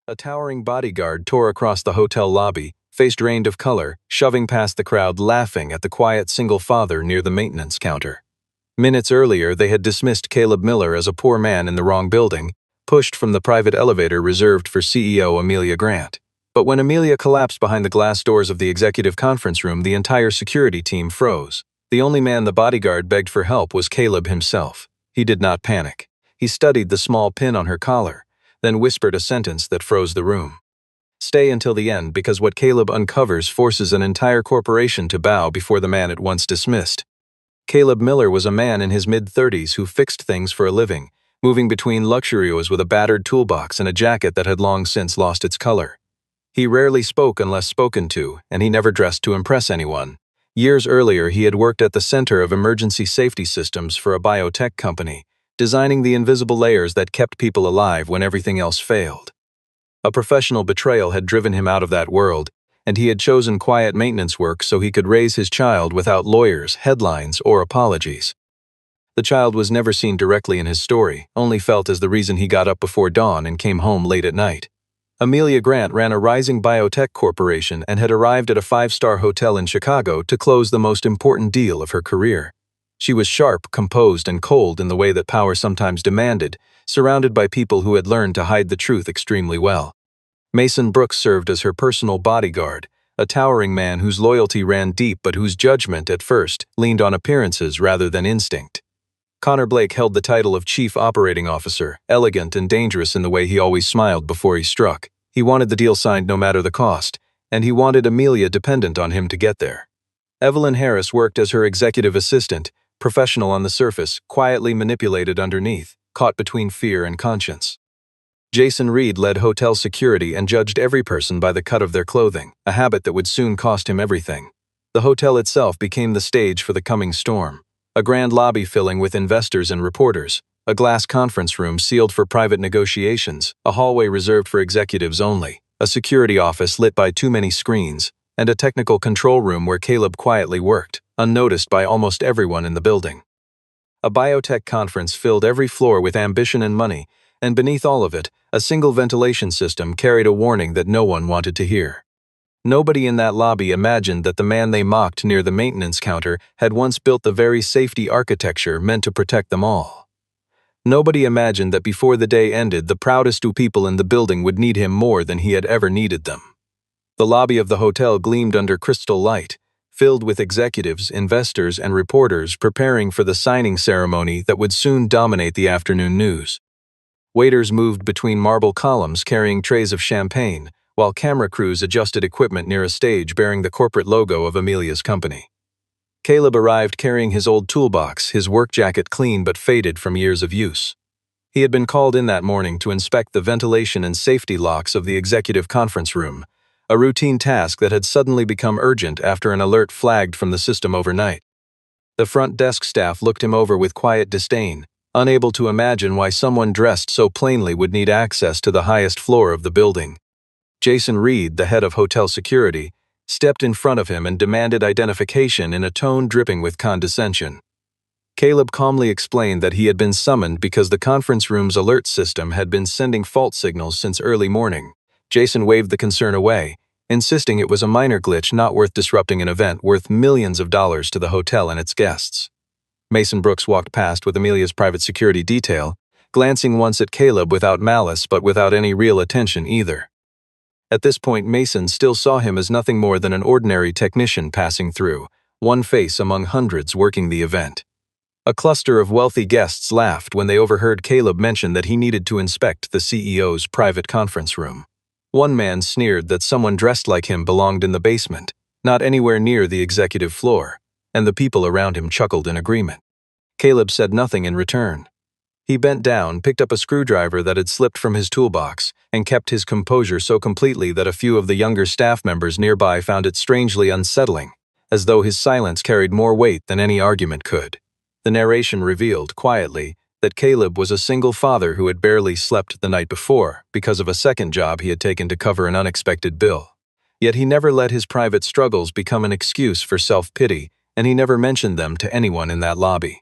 A towering bodyguard tore across the hotel lobby, face drained of color, shoving past the crowd laughing at the quiet single father near the maintenance counter. Minutes earlier, they had dismissed Caleb Miller as a poor man in the wrong building, pushed from the private elevator reserved for CEO Amelia Grant. But when Amelia collapsed behind the glass doors of the executive conference room, the entire security team froze. The only man the bodyguard begged for help was Caleb himself. He did not panic. He studied the small pin on her collar, then whispered a sentence that froze the room. Stay until the end, because what Caleb uncovers forces an entire corporation to bow before the man it once dismissed. Caleb Miller was a man in his mid-30s who fixed things for a living, moving between luxurious with a battered toolbox and a jacket that had long since lost its color. He rarely spoke unless spoken to, and he never dressed to impress anyone. Years earlier, he had worked at the Center of Emergency Safety Systems for a biotech company, designing the invisible layers that kept people alive when everything else failed. A professional betrayal had driven him out of that world, and he had chosen quiet maintenance work so he could raise his child without lawyers, headlines, or apologies. The child was never seen directly in his story, only felt as the reason he got up before dawn and came home late at night. Amelia Grant ran a rising biotech corporation and had arrived at a 5-star hotel in Chicago to close the most important deal of her career. She was sharp, composed, and cold in the way that power sometimes demanded, surrounded by people who had learned to hide the truth extremely well. Mason Brooks served as her personal bodyguard, a towering man whose loyalty ran deep but whose judgment, at first, leaned on appearances rather than instinct. Connor Blake held the title of Chief Operating Officer, elegant and dangerous in the way he always smiled before he struck. He wanted the deal signed no matter the cost, and he wanted Amelia dependent on him to get there. Evelyn Harris worked as her executive assistant, professional on the surface, quietly manipulated underneath, caught between fear and conscience. Jason Reed led hotel security and judged every person by the cut of their clothing, a habit that would soon cost him everything. The hotel itself became the stage for the coming storm. A grand lobby filling with investors and reporters, a glass conference room sealed for private negotiations, a hallway reserved for executives only, a security office lit by too many screens, and a technical control room where Caleb quietly worked, unnoticed by almost everyone in the building. A biotech conference filled every floor with ambition and money, and beneath all of it, a single ventilation system carried a warning that no one wanted to hear. Nobody in that lobby imagined that the man they mocked near the maintenance counter had once built the very safety architecture meant to protect them all. Nobody imagined that before the day ended, the proudest two people in the building would need him more than he had ever needed them. The lobby of the hotel gleamed under crystal light, filled with executives, investors, and reporters preparing for the signing ceremony that would soon dominate the afternoon news. Waiters moved between marble columns carrying trays of champagne, while camera crews adjusted equipment near a stage bearing the corporate logo of Amelia's company. Caleb arrived carrying his old toolbox, his work jacket clean but faded from years of use. He had been called in that morning to inspect the ventilation and safety locks of the executive conference room, a routine task that had suddenly become urgent after an alert flagged from the system overnight. The front desk staff looked him over with quiet disdain, unable to imagine why someone dressed so plainly would need access to the highest floor of the building. Jason Reed, the head of hotel security, stepped in front of him and demanded identification in a tone dripping with condescension. Caleb calmly explained that he had been summoned because the conference room's alert system had been sending fault signals since early morning. Jason waved the concern away, insisting it was a minor glitch not worth disrupting an event worth millions of dollars to the hotel and its guests. Mason Brooks walked past with Amelia's private security detail, glancing once at Caleb without malice but without any real attention either. At this point, Mason still saw him as nothing more than an ordinary technician passing through, one face among hundreds working the event. A cluster of wealthy guests laughed when they overheard Caleb mention that he needed to inspect the CEO's private conference room. One man sneered that someone dressed like him belonged in the basement, not anywhere near the executive floor, and the people around him chuckled in agreement. Caleb said nothing in return. He bent down, picked up a screwdriver that had slipped from his toolbox, and kept his composure so completely that a few of the younger staff members nearby found it strangely unsettling, as though his silence carried more weight than any argument could. The narration revealed, quietly, that Caleb was a single father who had barely slept the night before because of a second job he had taken to cover an unexpected bill. Yet he never let his private struggles become an excuse for self-pity, and he never mentioned them to anyone in that lobby.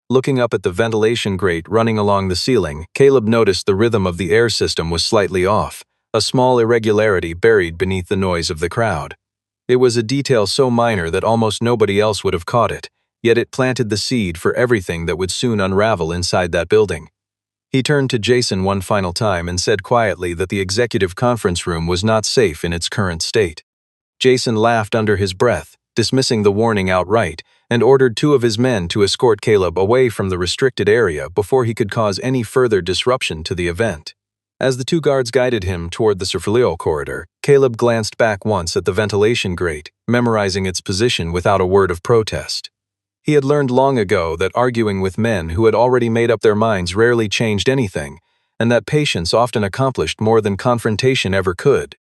Looking up at the ventilation grate running along the ceiling, Caleb noticed the rhythm of the air system was slightly off, a small irregularity buried beneath the noise of the crowd. It was a detail so minor that almost nobody else would have caught it, yet it planted the seed for everything that would soon unravel inside that building. He turned to Jason one final time and said quietly that the executive conference room was not safe in its current state. Jason laughed under his breath, dismissing the warning outright, and ordered 2 of his men to escort Caleb away from the restricted area before he could cause any further disruption to the event. As the 2 guards guided him toward the surveillance corridor, Caleb glanced back once at the ventilation grate, memorizing its position without a word of protest. He had learned long ago that arguing with men who had already made up their minds rarely changed anything, and that patience often accomplished more than confrontation ever could.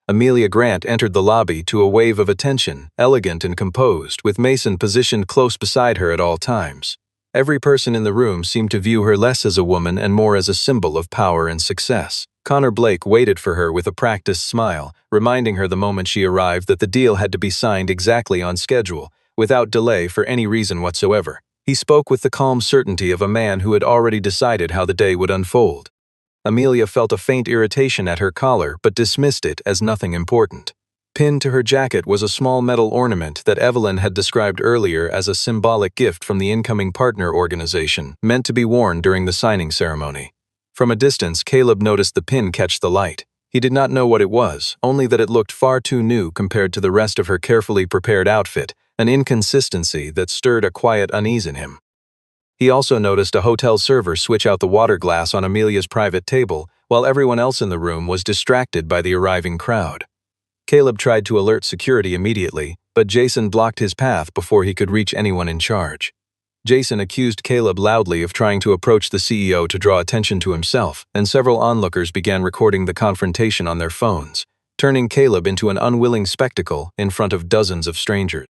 Amelia Grant entered the lobby to a wave of attention, elegant and composed, with Mason positioned close beside her at all times. Every person in the room seemed to view her less as a woman and more as a symbol of power and success. Connor Blake waited for her with a practiced smile, reminding her the moment she arrived that the deal had to be signed exactly on schedule, without delay for any reason whatsoever. He spoke with the calm certainty of a man who had already decided how the day would unfold. Amelia felt a faint irritation at her collar but dismissed it as nothing important. Pinned to her jacket was a small metal ornament that Evelyn had described earlier as a symbolic gift from the incoming partner organization, meant to be worn during the signing ceremony. From a distance, Caleb noticed the pin catch the light. He did not know what it was, only that it looked far too new compared to the rest of her carefully prepared outfit, an inconsistency that stirred a quiet unease in him. He also noticed a hotel server switch out the water glass on Amelia's private table, while everyone else in the room was distracted by the arriving crowd. Caleb tried to alert security immediately, but Jason blocked his path before he could reach anyone in charge. Jason accused Caleb loudly of trying to approach the CEO to draw attention to himself, and several onlookers began recording the confrontation on their phones, turning Caleb into an unwilling spectacle in front of dozens of strangers.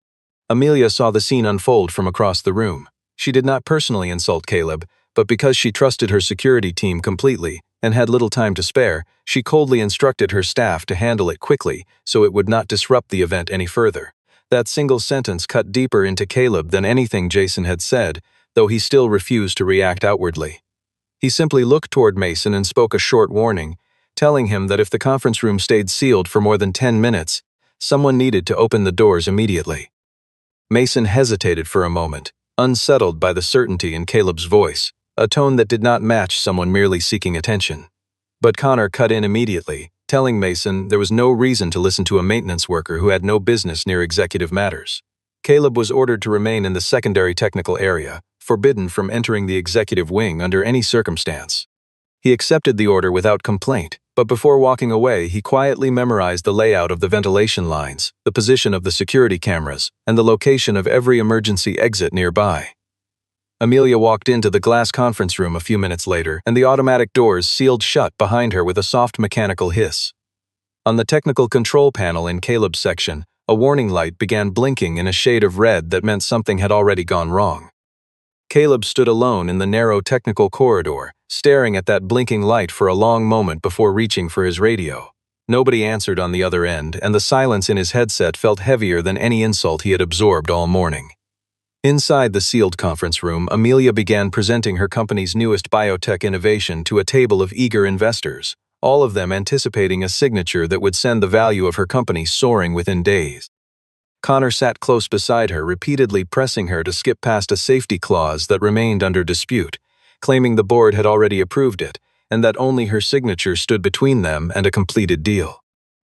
Amelia saw the scene unfold from across the room. She did not personally insult Caleb, but because she trusted her security team completely and had little time to spare, she coldly instructed her staff to handle it quickly so it would not disrupt the event any further. That single sentence cut deeper into Caleb than anything Jason had said, though he still refused to react outwardly. He simply looked toward Mason and spoke a short warning, telling him that if the conference room stayed sealed for more than 10 minutes, someone needed to open the doors immediately. Mason hesitated for a moment, unsettled by the certainty in Caleb's voice, a tone that did not match someone merely seeking attention. But Connor cut in immediately, telling Mason there was no reason to listen to a maintenance worker who had no business near executive matters. Caleb was ordered to remain in the secondary technical area, forbidden from entering the executive wing under any circumstance. He accepted the order without complaint, but before walking away, he quietly memorized the layout of the ventilation lines, the position of the security cameras, and the location of every emergency exit nearby. Amelia walked into the glass conference room a few minutes later, and the automatic doors sealed shut behind her with a soft mechanical hiss. On the technical control panel in Caleb's section, a warning light began blinking in a shade of red that meant something had already gone wrong. Caleb stood alone in the narrow technical corridor, staring at that blinking light for a long moment before reaching for his radio. Nobody answered on the other end, and the silence in his headset felt heavier than any insult he had absorbed all morning. Inside the sealed conference room, Amelia began presenting her company's newest biotech innovation to a table of eager investors, all of them anticipating a signature that would send the value of her company soaring within days. Connor sat close beside her, repeatedly pressing her to skip past a safety clause that remained under dispute, claiming the board had already approved it, and that only her signature stood between them and a completed deal.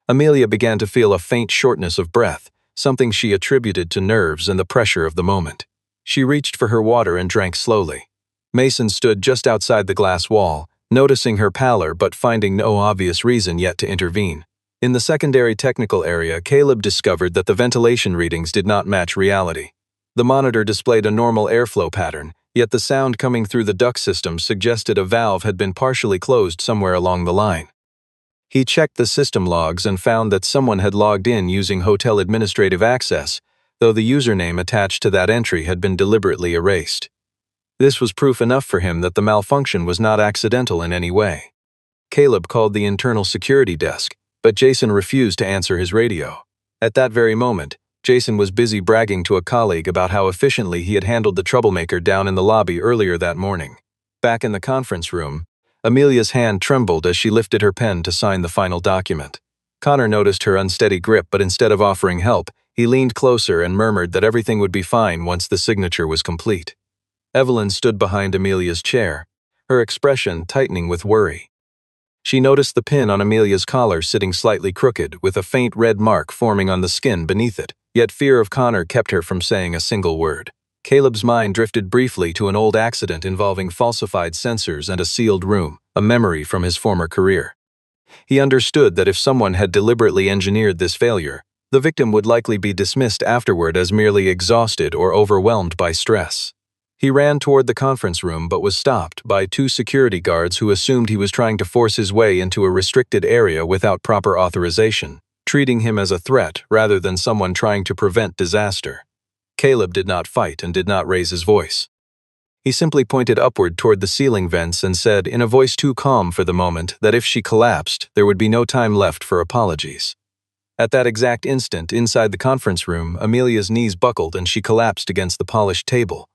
Amelia began to feel a faint shortness of breath, something she attributed to nerves and the pressure of the moment. She reached for her water and drank slowly. Mason stood just outside the glass wall, noticing her pallor but finding no obvious reason yet to intervene. In the secondary technical area, Caleb discovered that the ventilation readings did not match reality. The monitor displayed a normal airflow pattern, yet the sound coming through the duct system suggested a valve had been partially closed somewhere along the line. He checked the system logs and found that someone had logged in using hotel administrative access, though the username attached to that entry had been deliberately erased. This was proof enough for him that the malfunction was not accidental in any way. Caleb called the internal security desk, but Jason refused to answer his radio. At that very moment, Jason was busy bragging to a colleague about how efficiently he had handled the troublemaker down in the lobby earlier that morning. Back in the conference room, Amelia's hand trembled as she lifted her pen to sign the final document. Connor noticed her unsteady grip, but instead of offering help, he leaned closer and murmured that everything would be fine once the signature was complete. Evelyn stood behind Amelia's chair, her expression tightening with worry. She noticed the pin on Amelia's collar sitting slightly crooked, with a faint red mark forming on the skin beneath it, yet fear of Connor kept her from saying a single word. Caleb's mind drifted briefly to an old accident involving falsified sensors and a sealed room, a memory from his former career. He understood that if someone had deliberately engineered this failure, the victim would likely be dismissed afterward as merely exhausted or overwhelmed by stress. He ran toward the conference room but was stopped by two security guards who assumed he was trying to force his way into a restricted area without proper authorization, treating him as a threat rather than someone trying to prevent disaster. Caleb did not fight and did not raise his voice. He simply pointed upward toward the ceiling vents and said, in a voice too calm for the moment, that if she collapsed, there would be no time left for apologies. At that exact instant, inside the conference room, Amelia's knees buckled and she collapsed against the polished table.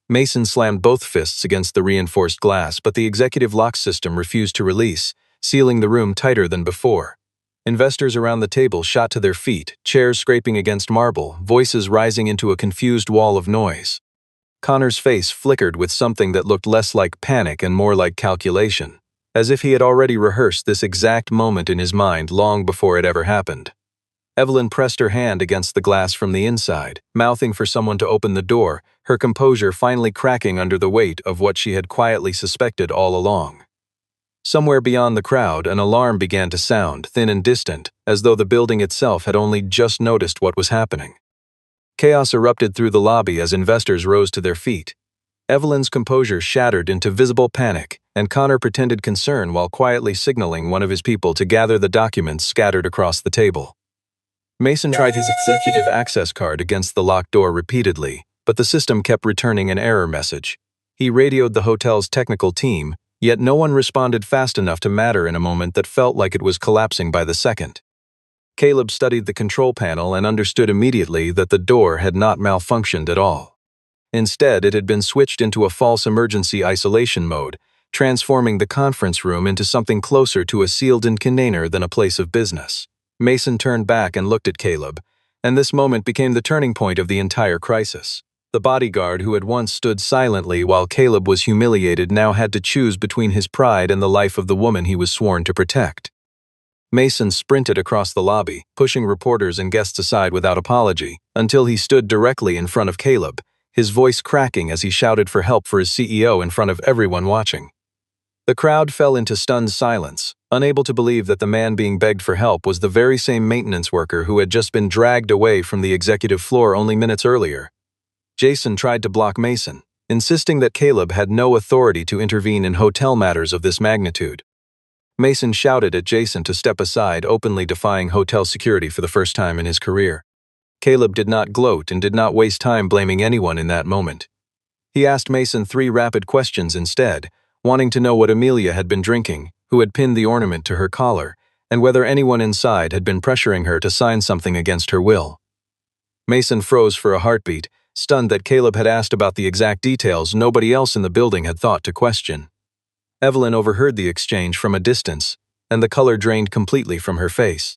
Mason slammed both fists against the reinforced glass, but the executive lock system refused to release, sealing the room tighter than before. Investors around the table shot to their feet, chairs scraping against marble, voices rising into a confused wall of noise. Connor's face flickered with something that looked less like panic and more like calculation, as if he had already rehearsed this exact moment in his mind long before it ever happened. Evelyn pressed her hand against the glass from the inside, mouthing for someone to open the door, her composure finally cracking under the weight of what she had quietly suspected all along. Somewhere beyond the crowd, an alarm began to sound, thin and distant, as though the building itself had only just noticed what was happening. Chaos erupted through the lobby as investors rose to their feet. Evelyn's composure shattered into visible panic, and Connor pretended concern while quietly signaling one of his people to gather the documents scattered across the table. Mason tried his executive access card against the locked door repeatedly, but the system kept returning an error message. He radioed the hotel's technical team, yet no one responded fast enough to matter in a moment that felt like it was collapsing by the second. Caleb studied the control panel and understood immediately that the door had not malfunctioned at all. Instead, it had been switched into a false emergency isolation mode, transforming the conference room into something closer to a sealed-in container than a place of business. Mason turned back and looked at Caleb, and this moment became the turning point of the entire crisis. The bodyguard who had once stood silently while Caleb was humiliated now had to choose between his pride and the life of the woman he was sworn to protect. Mason sprinted across the lobby, pushing reporters and guests aside without apology, until he stood directly in front of Caleb, his voice cracking as he shouted for help for his CEO in front of everyone watching. The crowd fell into stunned silence, unable to believe that the man being begged for help was the very same maintenance worker who had just been dragged away from the executive floor only minutes earlier. Jason tried to block Mason, insisting that Caleb had no authority to intervene in hotel matters of this magnitude. Mason shouted at Jason to step aside, openly defying hotel security for the first time in his career. Caleb did not gloat and did not waste time blaming anyone in that moment. He asked Mason 3 rapid questions instead, wanting to know what Amelia had been drinking, who had pinned the ornament to her collar, and whether anyone inside had been pressuring her to sign something against her will. Mason froze for a heartbeat, stunned that Caleb had asked about the exact details nobody else in the building had thought to question. Evelyn overheard the exchange from a distance, and the color drained completely from her face.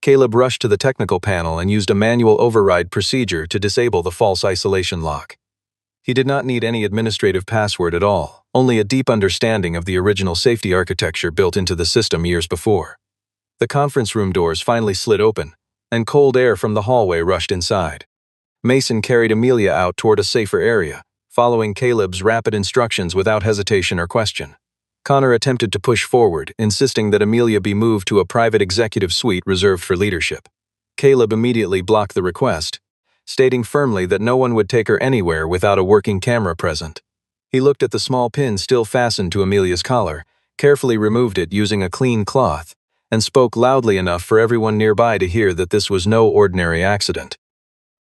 Caleb rushed to the technical panel and used a manual override procedure to disable the false isolation lock. He did not need any administrative password at all, only a deep understanding of the original safety architecture built into the system years before. The conference room doors finally slid open, and cold air from the hallway rushed inside. Mason carried Amelia out toward a safer area, following Caleb's rapid instructions without hesitation or question. Connor attempted to push forward, insisting that Amelia be moved to a private executive suite reserved for leadership. Caleb immediately blocked the request, stating firmly that no one would take her anywhere without a working camera present. He looked at the small pin still fastened to Amelia's collar, carefully removed it using a clean cloth, and spoke loudly enough for everyone nearby to hear that this was no ordinary accident.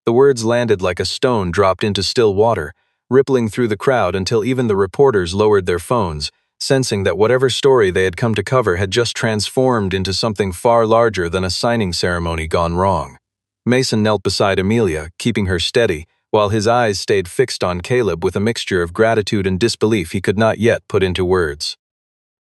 The words landed like a stone dropped into still water, rippling through the crowd until even the reporters lowered their phones, sensing that whatever story they had come to cover had just transformed into something far larger than a signing ceremony gone wrong. Mason knelt beside Amelia, keeping her steady, while his eyes stayed fixed on Caleb with a mixture of gratitude and disbelief he could not yet put into words.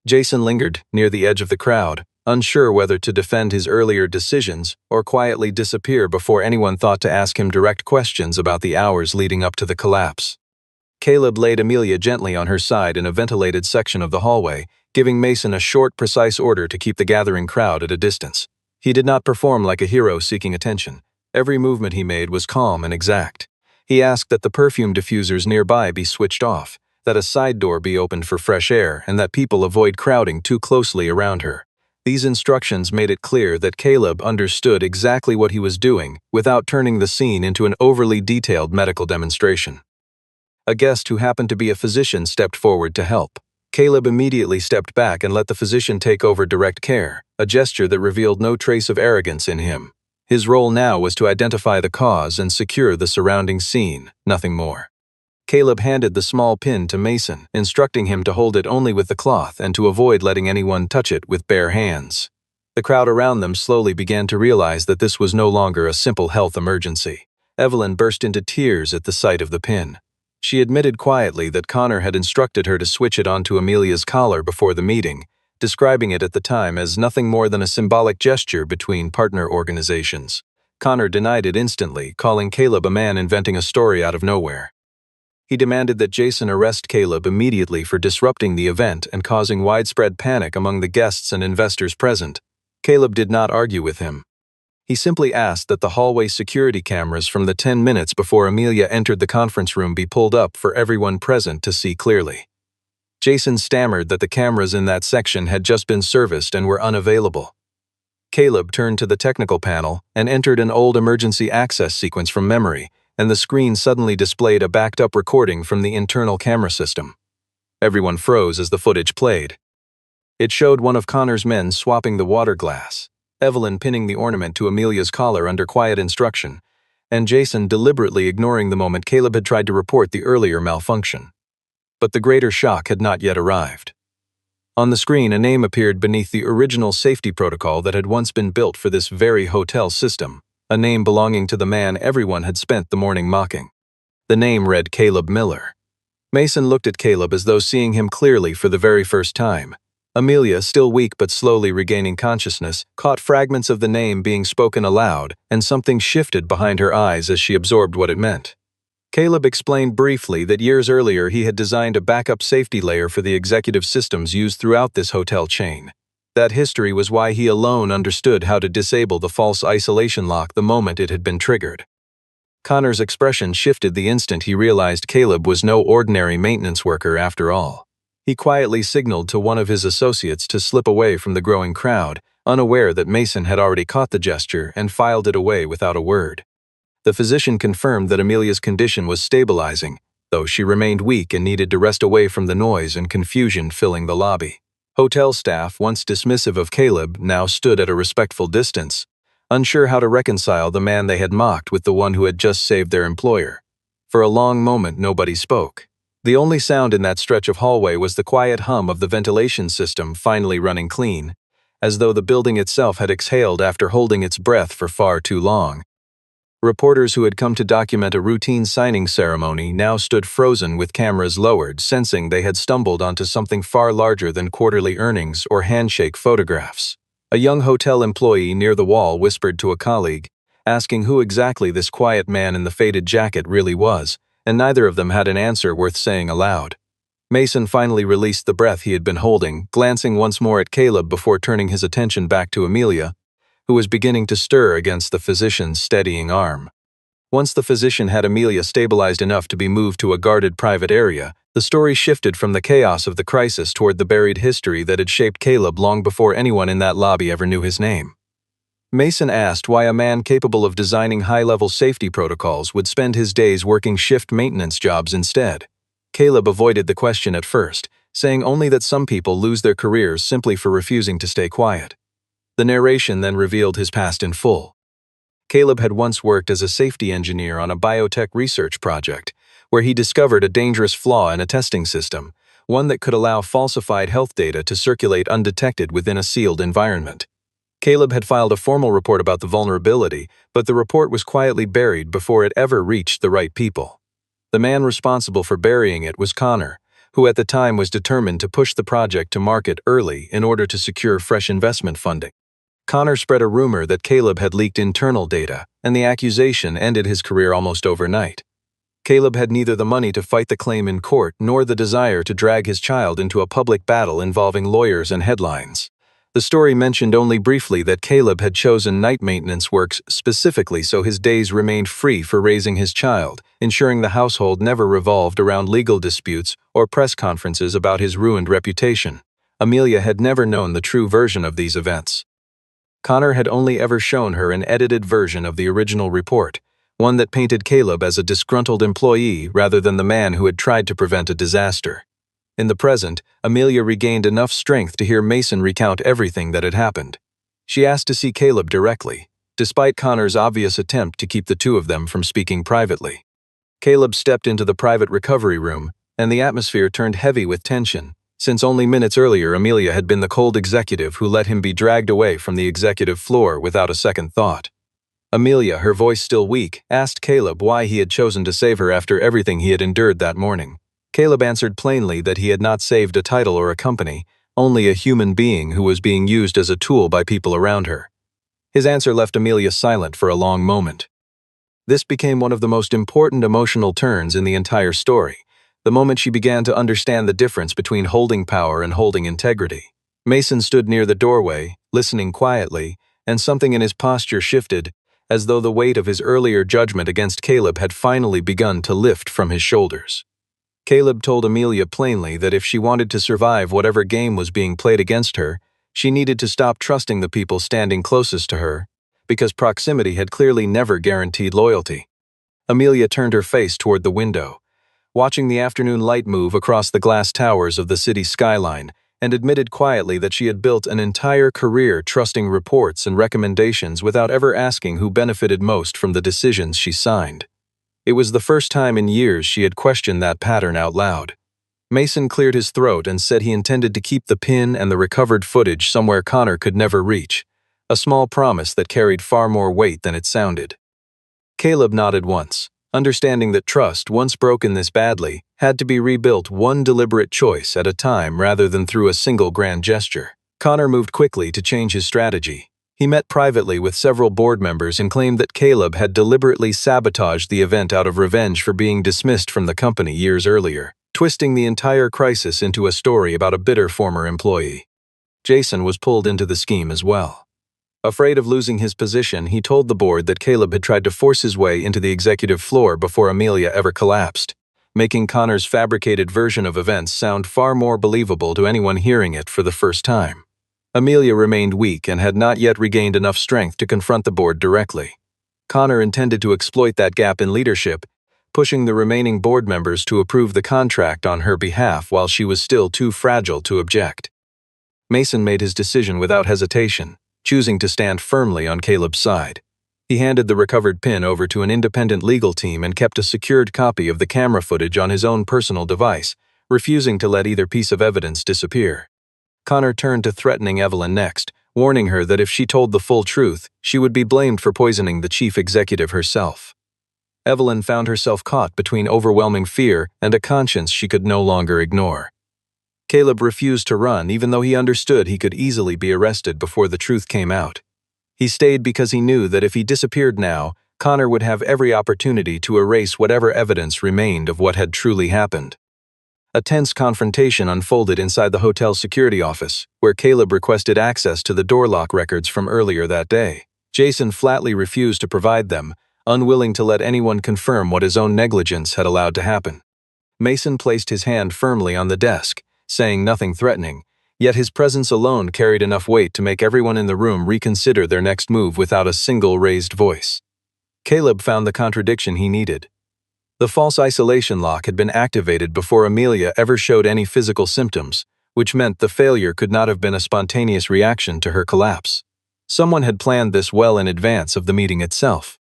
Jason lingered near the edge of the crowd, unsure whether to defend his earlier decisions or quietly disappear before anyone thought to ask him direct questions about the hours leading up to the collapse. Caleb laid Amelia gently on her side in a ventilated section of the hallway, giving Mason a short, precise order to keep the gathering crowd at a distance. He did not perform like a hero seeking attention. Every movement he made was calm and exact. He asked that the perfume diffusers nearby be switched off, that a side door be opened for fresh air, and that people avoid crowding too closely around her. These instructions made it clear that Caleb understood exactly what he was doing without turning the scene into an overly detailed medical demonstration. A guest who happened to be a physician stepped forward to help. Caleb immediately stepped back and let the physician take over direct care, a gesture that revealed no trace of arrogance in him. His role now was to identify the cause and secure the surrounding scene, nothing more. Caleb handed the small pin to Mason, instructing him to hold it only with the cloth and to avoid letting anyone touch it with bare hands. The crowd around them slowly began to realize that this was no longer a simple health emergency. Evelyn burst into tears at the sight of the pin. She admitted quietly that Connor had instructed her to switch it onto Amelia's collar before the meeting, describing it at the time as nothing more than a symbolic gesture between partner organizations. Connor denied it instantly, calling Caleb a man inventing a story out of nowhere. He demanded that Jason arrest Caleb immediately for disrupting the event and causing widespread panic among the guests and investors present. Caleb did not argue with him. He simply asked that the hallway security cameras from the 10 minutes before Amelia entered the conference room be pulled up for everyone present to see clearly. Jason stammered that the cameras in that section had just been serviced and were unavailable. Caleb turned to the technical panel and entered an old emergency access sequence from memory, and the screen suddenly displayed a backed-up recording from the internal camera system. Everyone froze as the footage played. It showed one of Connor's men swapping the water glass, Evelyn pinning the ornament to Amelia's collar under quiet instruction, and Jason deliberately ignoring the moment Caleb had tried to report the earlier malfunction. But the greater shock had not yet arrived. On the screen, a name appeared beneath the original safety protocol that had once been built for this very hotel system, a name belonging to the man everyone had spent the morning mocking. The name read Caleb Miller. Mason looked at Caleb as though seeing him clearly for the very first time. Amelia, still weak but slowly regaining consciousness, caught fragments of the name being spoken aloud, and something shifted behind her eyes as she absorbed what it meant. Caleb explained briefly that years earlier he had designed a backup safety layer for the executive systems used throughout this hotel chain. That history was why he alone understood how to disable the false isolation lock the moment it had been triggered. Connor's expression shifted the instant he realized Caleb was no ordinary maintenance worker after all. He quietly signaled to one of his associates to slip away from the growing crowd, unaware that Mason had already caught the gesture and filed it away without a word. The physician confirmed that Amelia's condition was stabilizing, though she remained weak and needed to rest away from the noise and confusion filling the lobby. Hotel staff, once dismissive of Caleb, now stood at a respectful distance, unsure how to reconcile the man they had mocked with the one who had just saved their employer. For a long moment, nobody spoke. The only sound in that stretch of hallway was the quiet hum of the ventilation system finally running clean, as though the building itself had exhaled after holding its breath for far too long. Reporters who had come to document a routine signing ceremony now stood frozen with cameras lowered, sensing they had stumbled onto something far larger than quarterly earnings or handshake photographs. A young hotel employee near the wall whispered to a colleague, asking who exactly this quiet man in the faded jacket really was, and neither of them had an answer worth saying aloud. Mason finally released the breath he had been holding, glancing once more at Caleb before turning his attention back to Amelia, who was beginning to stir against the physician's steadying arm. Once the physician had Amelia stabilized enough to be moved to a guarded private area, the story shifted from the chaos of the crisis toward the buried history that had shaped Caleb long before anyone in that lobby ever knew his name. Mason asked why a man capable of designing high-level safety protocols would spend his days working shift maintenance jobs instead. Caleb avoided the question at first, saying only that some people lose their careers simply for refusing to stay quiet. The narration then revealed his past in full. Caleb had once worked as a safety engineer on a biotech research project, where he discovered a dangerous flaw in a testing system, one that could allow falsified health data to circulate undetected within a sealed environment. Caleb had filed a formal report about the vulnerability, but the report was quietly buried before it ever reached the right people. The man responsible for burying it was Connor, who at the time was determined to push the project to market early in order to secure fresh investment funding. Connor spread a rumor that Caleb had leaked internal data, and the accusation ended his career almost overnight. Caleb had neither the money to fight the claim in court nor the desire to drag his child into a public battle involving lawyers and headlines. The story mentioned only briefly that Caleb had chosen night maintenance works specifically so his days remained free for raising his child, ensuring the household never revolved around legal disputes or press conferences about his ruined reputation. Amelia had never known the true version of these events. Connor had only ever shown her an edited version of the original report, one that painted Caleb as a disgruntled employee rather than the man who had tried to prevent a disaster. In the present, Amelia regained enough strength to hear Mason recount everything that had happened. She asked to see Caleb directly, despite Connor's obvious attempt to keep the two of them from speaking privately. Caleb stepped into the private recovery room, and the atmosphere turned heavy with tension, since only minutes earlier Amelia had been the cold executive who let him be dragged away from the executive floor without a second thought. Amelia, her voice still weak, asked Caleb why he had chosen to save her after everything he had endured that morning. Caleb answered plainly that he had not saved a title or a company, only a human being who was being used as a tool by people around her. His answer left Amelia silent for a long moment. This became one of the most important emotional turns in the entire story, the moment she began to understand the difference between holding power and holding integrity. Mason stood near the doorway, listening quietly, and something in his posture shifted, as though the weight of his earlier judgment against Caleb had finally begun to lift from his shoulders. Caleb told Amelia plainly that if she wanted to survive whatever game was being played against her, she needed to stop trusting the people standing closest to her, because proximity had clearly never guaranteed loyalty. Amelia turned her face toward the window, watching the afternoon light move across the glass towers of the city skyline, and admitted quietly that she had built an entire career trusting reports and recommendations without ever asking who benefited most from the decisions she signed. It was the first time in years she had questioned that pattern out loud. Mason cleared his throat and said he intended to keep the pin and the recovered footage somewhere Connor could never reach, a small promise that carried far more weight than it sounded. Caleb nodded once, understanding that trust, once broken this badly, had to be rebuilt one deliberate choice at a time rather than through a single grand gesture. Connor moved quickly to change his strategy. He met privately with several board members and claimed that Caleb had deliberately sabotaged the event out of revenge for being dismissed from the company years earlier, twisting the entire crisis into a story about a bitter former employee. Jason was pulled into the scheme as well. Afraid of losing his position, he told the board that Caleb had tried to force his way into the executive floor before Amelia ever collapsed, making Connor's fabricated version of events sound far more believable to anyone hearing it for the first time. Amelia remained weak and had not yet regained enough strength to confront the board directly. Connor intended to exploit that gap in leadership, pushing the remaining board members to approve the contract on her behalf while she was still too fragile to object. Mason made his decision without hesitation, choosing to stand firmly on Caleb's side. He handed the recovered pin over to an independent legal team and kept a secured copy of the camera footage on his own personal device, refusing to let either piece of evidence disappear. Connor turned to threatening Evelyn next, warning her that if she told the full truth, she would be blamed for poisoning the chief executive herself. Evelyn found herself caught between overwhelming fear and a conscience she could no longer ignore. Caleb refused to run even though he understood he could easily be arrested before the truth came out. He stayed because he knew that if he disappeared now, Connor would have every opportunity to erase whatever evidence remained of what had truly happened. A tense confrontation unfolded inside the hotel's security office, where Caleb requested access to the door lock records from earlier that day. Jason flatly refused to provide them, unwilling to let anyone confirm what his own negligence had allowed to happen. Mason placed his hand firmly on the desk, saying nothing threatening, yet his presence alone carried enough weight to make everyone in the room reconsider their next move without a single raised voice. Caleb found the contradiction he needed. The false isolation lock had been activated before Amelia ever showed any physical symptoms, which meant the failure could not have been a spontaneous reaction to her collapse. Someone had planned this well in advance of the meeting itself.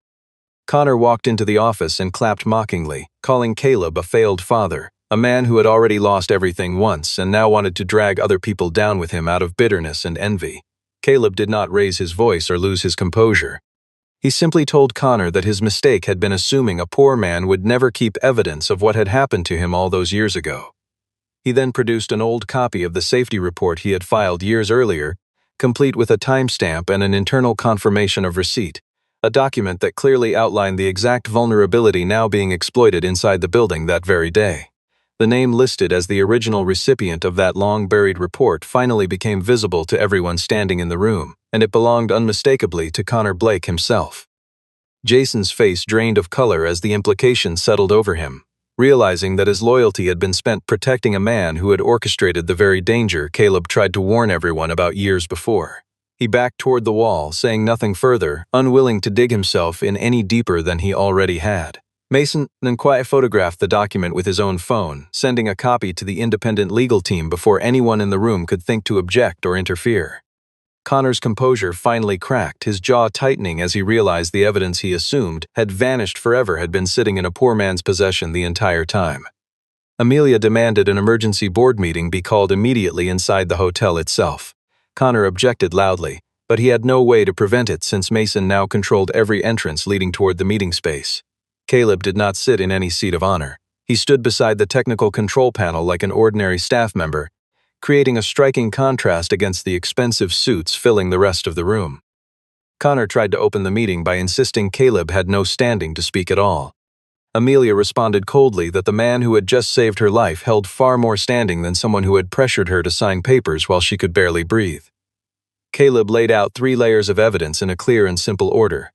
Connor walked into the office and clapped mockingly, calling Caleb a failed father, a man who had already lost everything once and now wanted to drag other people down with him out of bitterness and envy. Caleb did not raise his voice or lose his composure. He simply told Connor that his mistake had been assuming a poor man would never keep evidence of what had happened to him all those years ago. He then produced an old copy of the safety report he had filed years earlier, complete with a timestamp and an internal confirmation of receipt, a document that clearly outlined the exact vulnerability now being exploited inside the building that very day. The name listed as the original recipient of that long-buried report finally became visible to everyone standing in the room, and it belonged unmistakably to Connor Blake himself. Jason's face drained of color as the implication settled over him, realizing that his loyalty had been spent protecting a man who had orchestrated the very danger Caleb tried to warn everyone about years before. He backed toward the wall, saying nothing further, unwilling to dig himself in any deeper than he already had. Mason then quietly photographed the document with his own phone, sending a copy to the independent legal team before anyone in the room could think to object or interfere. Connor's composure finally cracked, his jaw tightening as he realized the evidence he assumed had vanished forever had been sitting in a poor man's possession the entire time. Amelia demanded an emergency board meeting be called immediately inside the hotel itself. Connor objected loudly, but he had no way to prevent it since Mason now controlled every entrance leading toward the meeting space. Caleb did not sit in any seat of honor. He stood beside the technical control panel like an ordinary staff member, creating a striking contrast against the expensive suits filling the rest of the room. Connor tried to open the meeting by insisting Caleb had no standing to speak at all. Amelia responded coldly that the man who had just saved her life held far more standing than someone who had pressured her to sign papers while she could barely breathe. Caleb laid out 3 layers of evidence in a clear and simple order: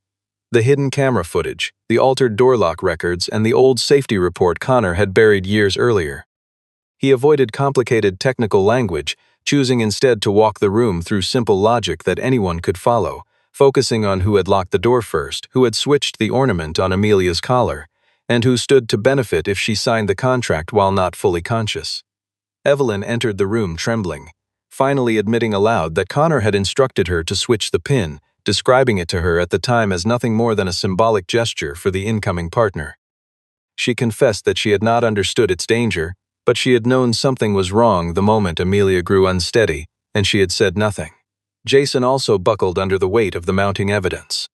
the hidden camera footage, the altered door lock records, and the old safety report Connor had buried years earlier. He avoided complicated technical language, choosing instead to walk the room through simple logic that anyone could follow, focusing on who had locked the door first, who had switched the ornament on Amelia's collar, and who stood to benefit if she signed the contract while not fully conscious. Evelyn entered the room trembling, finally admitting aloud that Connor had instructed her to switch the pin, describing it to her at the time as nothing more than a symbolic gesture for the incoming partner. She confessed that she had not understood its danger, but she had known something was wrong the moment Amelia grew unsteady, and she had said nothing. Jason also buckled under the weight of the mounting evidence.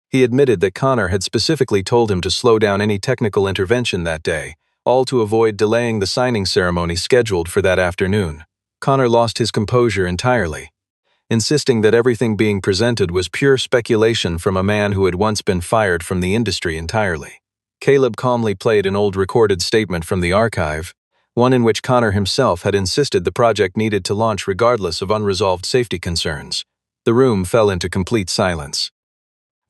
He admitted that Connor had specifically told him to slow down any technical intervention that day, all to avoid delaying the signing ceremony scheduled for that afternoon. Connor lost his composure entirely, insisting that everything being presented was pure speculation from a man who had once been fired from the industry entirely. Caleb calmly played an old recorded statement from the archive, one in which Connor himself had insisted the project needed to launch regardless of unresolved safety concerns. The room fell into complete silence.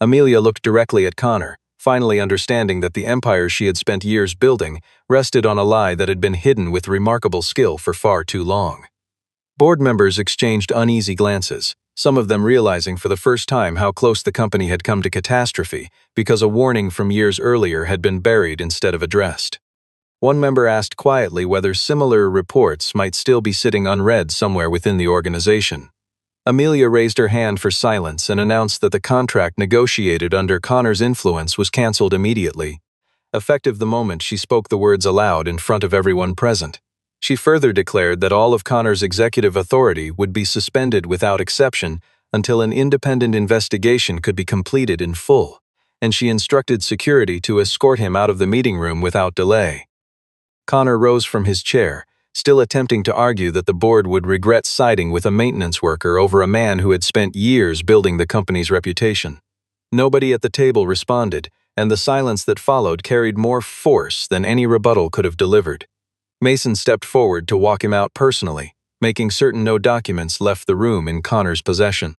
Amelia looked directly at Connor, finally understanding that the empire she had spent years building rested on a lie that had been hidden with remarkable skill for far too long. Board members exchanged uneasy glances, some of them realizing for the first time how close the company had come to catastrophe because a warning from years earlier had been buried instead of addressed. One member asked quietly whether similar reports might still be sitting unread somewhere within the organization. Amelia raised her hand for silence and announced that the contract negotiated under Connor's influence was canceled immediately, effective the moment she spoke the words aloud in front of everyone present. She further declared that all of Connor's executive authority would be suspended without exception until an independent investigation could be completed in full, and she instructed security to escort him out of the meeting room without delay. Connor rose from his chair, still attempting to argue that the board would regret siding with a maintenance worker over a man who had spent years building the company's reputation. Nobody at the table responded, and the silence that followed carried more force than any rebuttal could have delivered. Mason stepped forward to walk him out personally, making certain no documents left the room in Connor's possession.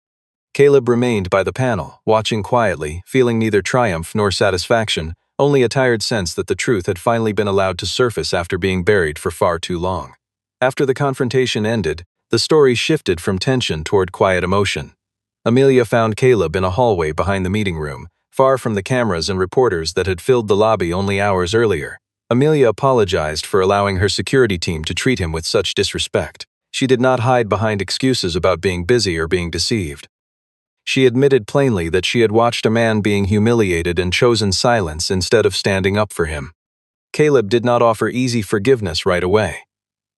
Caleb remained by the panel, watching quietly, feeling neither triumph nor satisfaction, only a tired sense that the truth had finally been allowed to surface after being buried for far too long. After the confrontation ended, the story shifted from tension toward quiet emotion. Amelia found Caleb in a hallway behind the meeting room, far from the cameras and reporters that had filled the lobby only hours earlier. Amelia apologized for allowing her security team to treat him with such disrespect. She did not hide behind excuses about being busy or being deceived. She admitted plainly that she had watched a man being humiliated and chosen silence instead of standing up for him. Caleb did not offer easy forgiveness right away.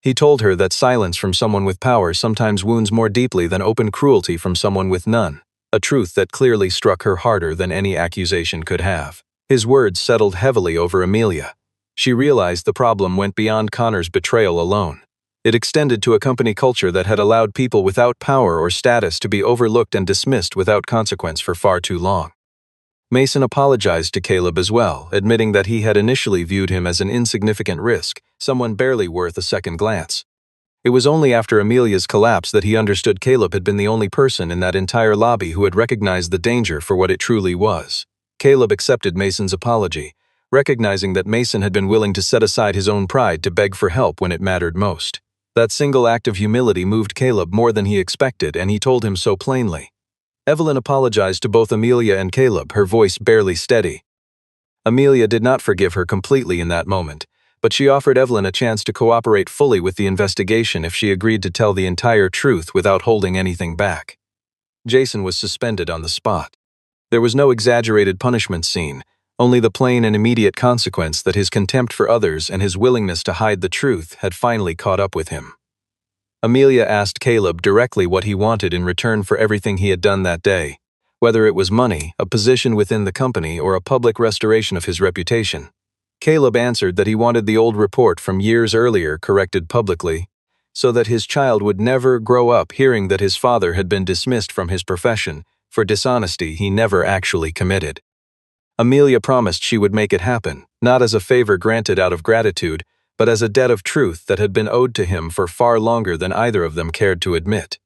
He told her that silence from someone with power sometimes wounds more deeply than open cruelty from someone with none, a truth that clearly struck her harder than any accusation could have. His words settled heavily over Amelia. She realized the problem went beyond Connor's betrayal alone. It extended to a company culture that had allowed people without power or status to be overlooked and dismissed without consequence for far too long. Mason apologized to Caleb as well, admitting that he had initially viewed him as an insignificant risk, someone barely worth a second glance. It was only after Amelia's collapse that he understood Caleb had been the only person in that entire lobby who had recognized the danger for what it truly was. Caleb accepted Mason's apology, recognizing that Mason had been willing to set aside his own pride to beg for help when it mattered most. That single act of humility moved Caleb more than he expected, and he told him so plainly. Evelyn apologized to both Amelia and Caleb, her voice barely steady. Amelia did not forgive her completely in that moment, but she offered Evelyn a chance to cooperate fully with the investigation if she agreed to tell the entire truth without holding anything back. Jason was suspended on the spot. There was no exaggerated punishment scene, only the plain and immediate consequence that his contempt for others and his willingness to hide the truth had finally caught up with him. Amelia asked Caleb directly what he wanted in return for everything he had done that day, whether it was money, a position within the company, or a public restoration of his reputation. Caleb answered that he wanted the old report from years earlier corrected publicly, so that his child would never grow up hearing that his father had been dismissed from his profession for dishonesty he never actually committed. Amelia promised she would make it happen, not as a favor granted out of gratitude, but as a debt of truth that had been owed to him for far longer than either of them cared to admit.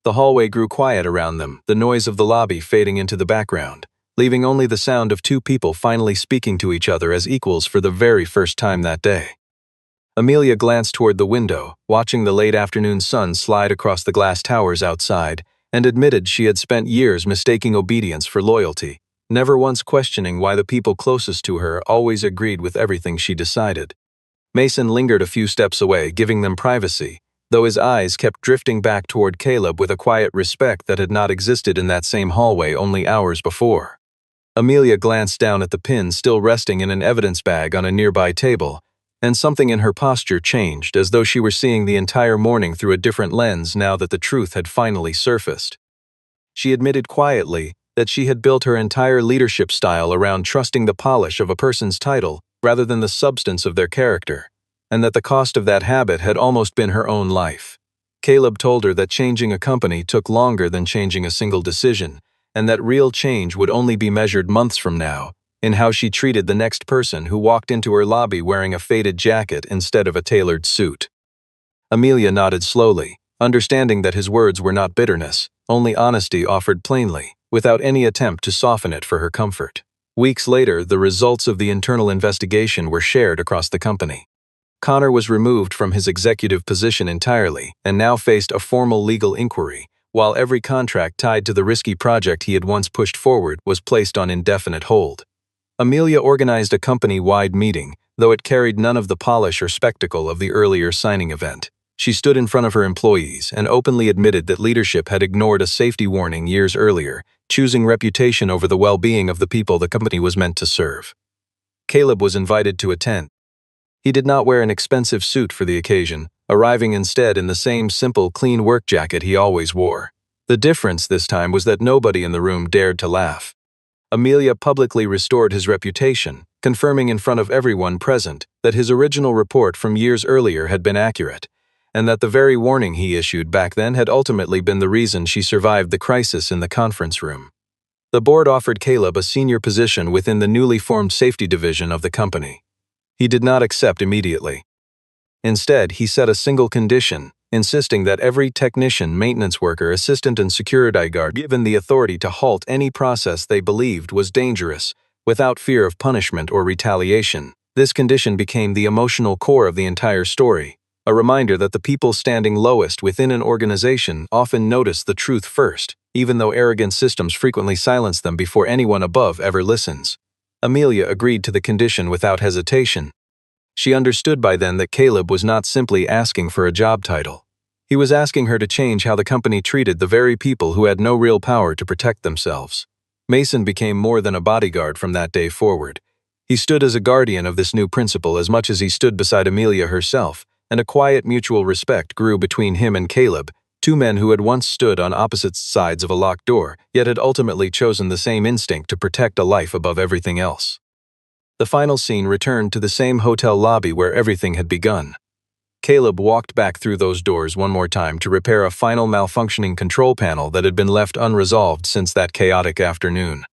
The hallway grew quiet around them, the noise of the lobby fading into the background, leaving only the sound of two people finally speaking to each other as equals for the very first time that day. Amelia glanced toward the window, watching the late afternoon sun slide across the glass towers outside, and admitted she had spent years mistaking obedience for loyalty, never once questioning why the people closest to her always agreed with everything she decided. Mason lingered a few steps away, giving them privacy, though his eyes kept drifting back toward Caleb with a quiet respect that had not existed in that same hallway only hours before. Amelia glanced down at the pin still resting in an evidence bag on a nearby table, and something in her posture changed, as though she were seeing the entire morning through a different lens now that the truth had finally surfaced. She admitted quietly that she had built her entire leadership style around trusting the polish of a person's title rather than the substance of their character, and that the cost of that habit had almost been her own life. Caleb told her that changing a company took longer than changing a single decision, and that real change would only be measured months from now in how she treated the next person who walked into her lobby wearing a faded jacket instead of a tailored suit. Amelia nodded slowly, understanding that his words were not bitterness, only honesty offered plainly, without any attempt to soften it for her comfort. Weeks later, the results of the internal investigation were shared across the company. Connor was removed from his executive position entirely and now faced a formal legal inquiry, while every contract tied to the risky project he had once pushed forward was placed on indefinite hold. Amelia organized a company-wide meeting, though it carried none of the polish or spectacle of the earlier signing event. She stood in front of her employees and openly admitted that leadership had ignored a safety warning years earlier, choosing reputation over the well-being of the people the company was meant to serve. Caleb was invited to attend. He did not wear an expensive suit for the occasion, arriving instead in the same simple, clean work jacket he always wore. The difference this time was that nobody in the room dared to laugh. Amelia publicly restored his reputation, confirming in front of everyone present that his original report from years earlier had been accurate, and that the very warning he issued back then had ultimately been the reason she survived the crisis in the conference room. The board offered Caleb a senior position within the newly formed safety division of the company. He did not accept immediately. Instead, he set a single condition, insisting that every technician, maintenance worker, assistant, and security guard be given the authority to halt any process they believed was dangerous, without fear of punishment or retaliation. This condition became the emotional core of the entire story, a reminder that the people standing lowest within an organization often notice the truth first, even though arrogant systems frequently silence them before anyone above ever listens. Amelia agreed to the condition without hesitation. She understood by then that Caleb was not simply asking for a job title. He was asking her to change how the company treated the very people who had no real power to protect themselves. Mason became more than a bodyguard from that day forward. He stood as a guardian of this new principle as much as he stood beside Amelia herself, and a quiet mutual respect grew between him and Caleb, two men who had once stood on opposite sides of a locked door, yet had ultimately chosen the same instinct to protect a life above everything else. The final scene returned to the same hotel lobby where everything had begun. Caleb walked back through those doors one more time to repair a final malfunctioning control panel that had been left unresolved since that chaotic afternoon.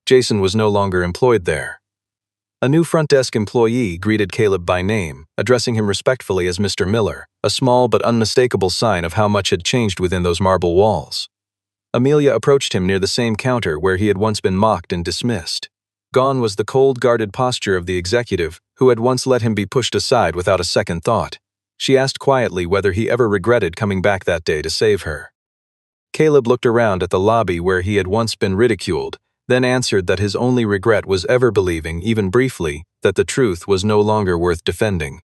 Jason was no longer employed there. A new front desk employee greeted Caleb by name, addressing him respectfully as Mr. Miller, a small but unmistakable sign of how much had changed within those marble walls. Amelia approached him near the same counter where he had once been mocked and dismissed. Gone was the cold, guarded posture of the executive who had once let him be pushed aside without a second thought. She asked quietly whether he ever regretted coming back that day to save her. Caleb looked around at the lobby where he had once been ridiculed, then answered that his only regret was ever believing, even briefly, that the truth was no longer worth defending.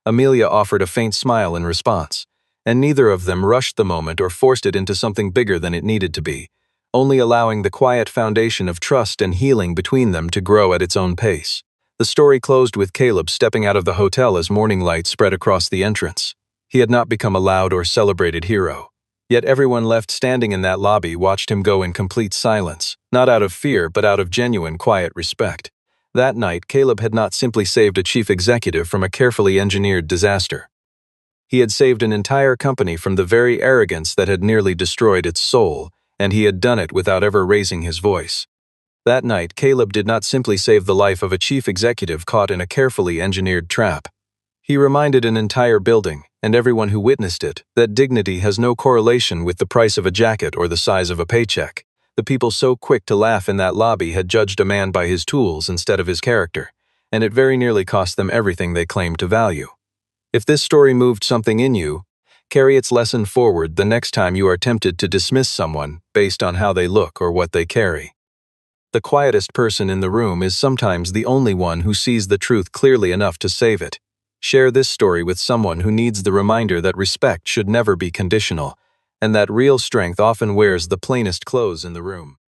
Amelia offered a faint smile in response, and neither of them rushed the moment or forced it into something bigger than it needed to be, only allowing the quiet foundation of trust and healing between them to grow at its own pace. The story closed with Caleb stepping out of the hotel as morning light spread across the entrance. He had not become a loud or celebrated hero. Yet everyone left standing in that lobby watched him go in complete silence, not out of fear but out of genuine quiet respect. That night, Caleb had not simply saved a chief executive from a carefully engineered disaster. He had saved an entire company from the very arrogance that had nearly destroyed its soul, and he had done it without ever raising his voice. That night, Caleb did not simply save the life of a chief executive caught in a carefully engineered trap. He reminded an entire building, and everyone who witnessed it, that dignity has no correlation with the price of a jacket or the size of a paycheck. The people so quick to laugh in that lobby had judged a man by his tools instead of his character, and it very nearly cost them everything they claimed to value. If this story moved something in you, carry its lesson forward the next time you are tempted to dismiss someone based on how they look or what they carry. The quietest person in the room is sometimes the only one who sees the truth clearly enough to save it. Share this story with someone who needs the reminder that respect should never be conditional, and that real strength often wears the plainest clothes in the room.